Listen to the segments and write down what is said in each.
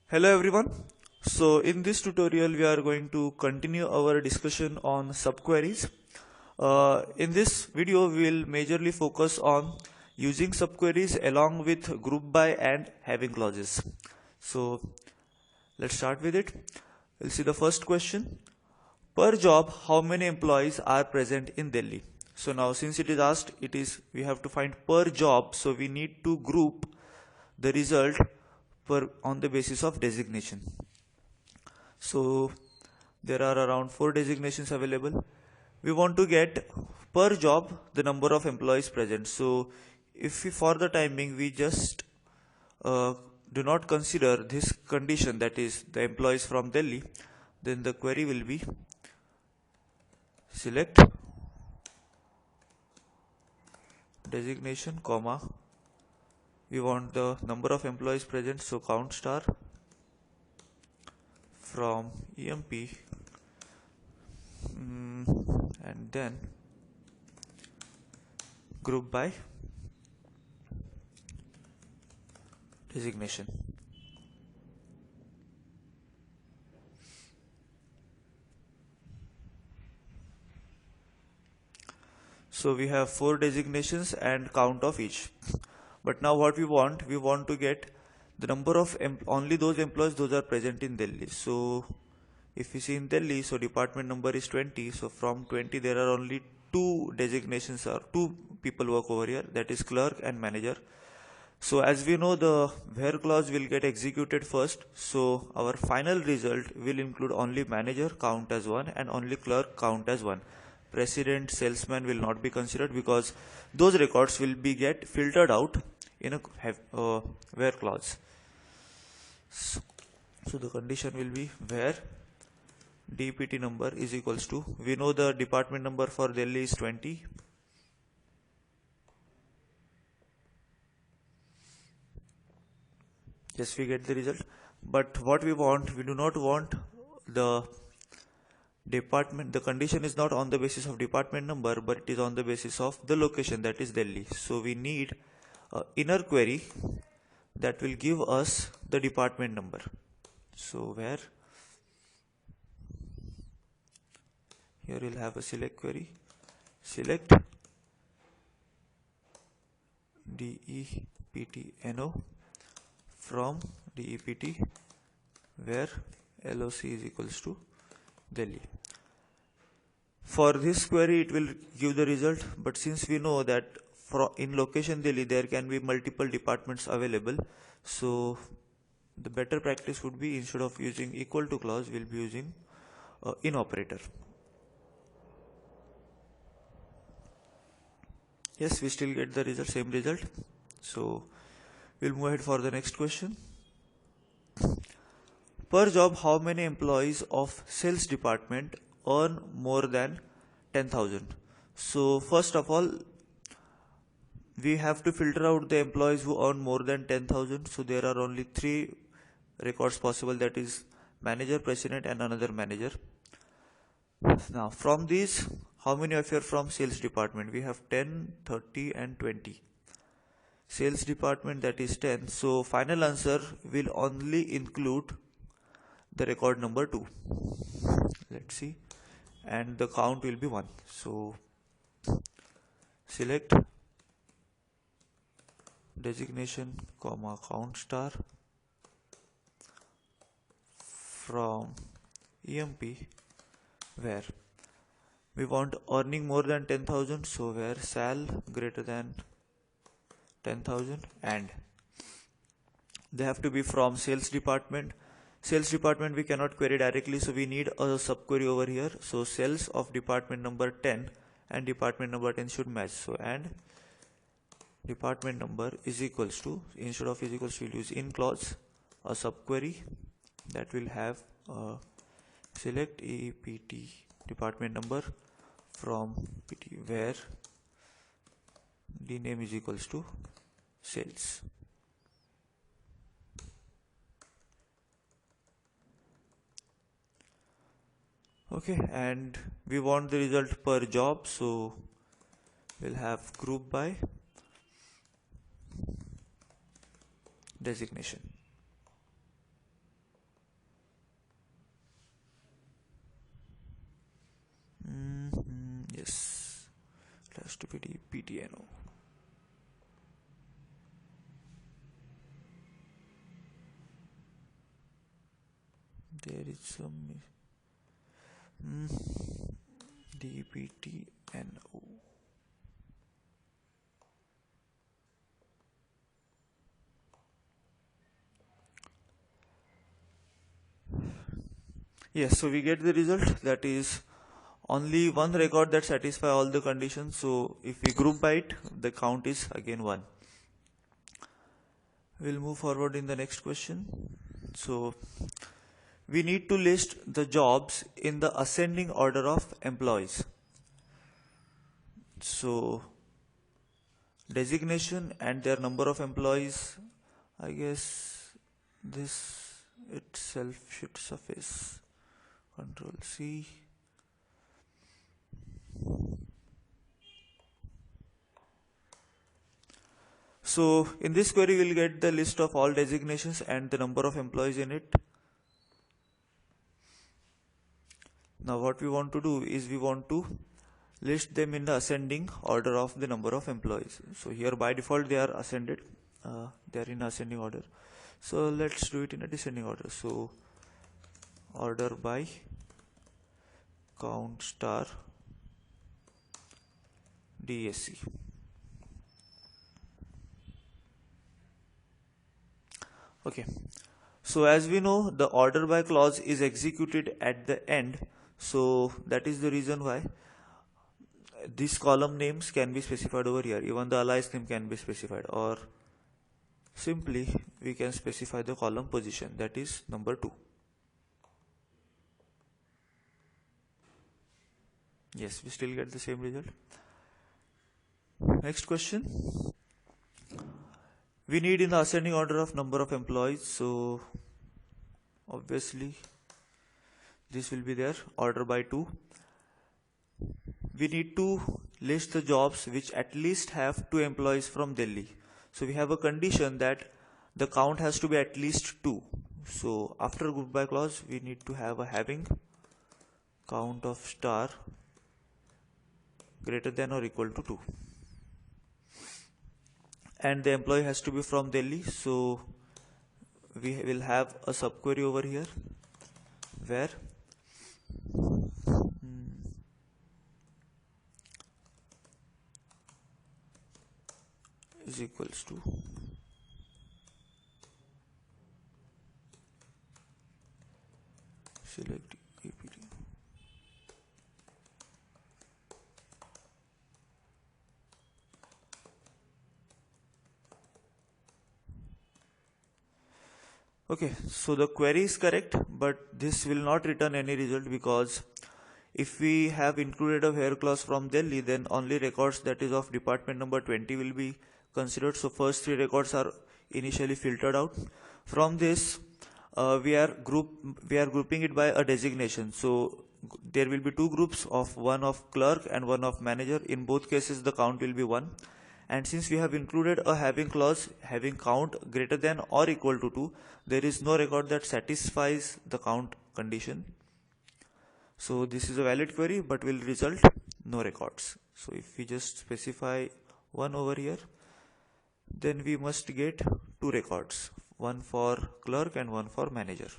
Hello everyone. So in this tutorial we are going to continue our discussion on subqueries. In this video we will majorly focus on using subqueries along with group by and having clauses. So let's start with it. We'll see the first question. Per job, how many employees are present in Delhi? So now since it is asked, we have to find per job, so we need to group the result on the basis of designation. So there are around 4 designations available. We want to get per job the number of employees present. So if we, for the time being, we just do not consider this condition, that is the employees from Delhi, then the query will be select designation comma, we want the number of employees present, so count star from EMP and then group by designation. So we have 4 designations and count of each. But now what we want to get the number of only those employees those are present in Delhi. So if we see in Delhi, so department number is 20. So from 20 there are only 2 designations, or 2 people work over here, that is clerk and manager. So as we know, the where clause will get executed first. So our final result will include only manager, count as 1, and only clerk, count as 1. President, salesman will not be considered because those records will be get filtered out in a where clause. So the condition will be where DPT number is equals to, we know the department number for Delhi is 20. Yes, we get the result. But what we do not want the department, the condition is not on the basis of department number, but it is on the basis of the location, that is Delhi. So we need an inner query that will give us the department number. So where here we'll have a select query, select DEPTNO from DEPT where LOC is equals to Delhi. For this query it will give the result, but since we know that in location Delhi there can be multiple departments available, so the better practice would be, instead of using equal to clause, we'll be using in operator. Yes, we still get the result, same result. So we'll move ahead for the next question. Per job, how many employees of sales department earn more than 10,000? So first of all, we have to filter out the employees who earn more than 10,000. So there are only 3 records possible, that is manager, president, and another manager. Now from these, how many of you are from sales department? We have 10, 30 and 20. Sales department, that is 10. So final answer will only include the record number 2. Let's see. And the count will be 1. So select designation comma count star from EMP where we want earning more than 10,000, so where sal greater than 10,000, and they have to be from sales department. Sales department we cannot query directly, so we need a subquery over here. So sales of department number 10 and department number 10 should match. So and department number is equals to, instead of is equals to, we'll use in clause a subquery that will have select EPT department number from PT where the name is equals to sales. Okay, and we want the result per job, so we'll have group by designation. has to be DPTNO. There is some DPTNO. Yes, so we get the result, that is only one record that satisfy all the conditions. So if we group by it, the count is again 1. We'll move forward in the next question. So we need to list the jobs in the ascending order of employees. So designation and their number of employees, I guess this itself should suffice. Control C. So in this query we'll get the list of all designations and the number of employees in it. Now what we want to do is we want to list them in the ascending order of the number of employees. So here by default they are ascended, they are in ascending order. So let's do it in a descending order. So order by count star DSC. Okay, so as we know, the order by clause is executed at the end, so that is the reason why these column names can be specified over here. Even the alias name can be specified, or simply we can specify the column position, that is number 2. Yes, we still get the same result. Next question. We need in the ascending order of number of employees, so obviously this will be there, order by 2. We need to list the jobs which at least have 2 employees from Delhi. So we have a condition that the count has to be at least 2. So after group by clause we need to have a having count of star greater than or equal to 2. And the employee has to be from Delhi, so we will have a subquery over here where is equals to select APT. Okay, so the query is correct, but this will not return any result, because if we have included a where clause from Delhi, then only records that is of department number 20 will be considered. So first 3 records are initially filtered out. From this, we are grouping it by a designation. So there will be 2 groups, of one of clerk and one of manager. In both cases the count will be 1. And since we have included a having clause having count greater than or equal to 2, there is no record that satisfies the count condition. So this is a valid query but will result no records. So if we just specify 1 over here, then we must get 2 records, one for clerk and one for manager.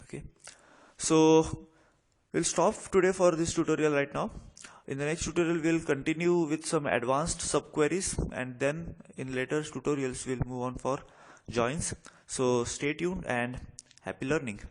Okay, so we'll stop today for this tutorial right now. In the next tutorial we'll continue with some advanced subqueries, and then in later tutorials we'll move on for joins. So stay tuned and happy learning.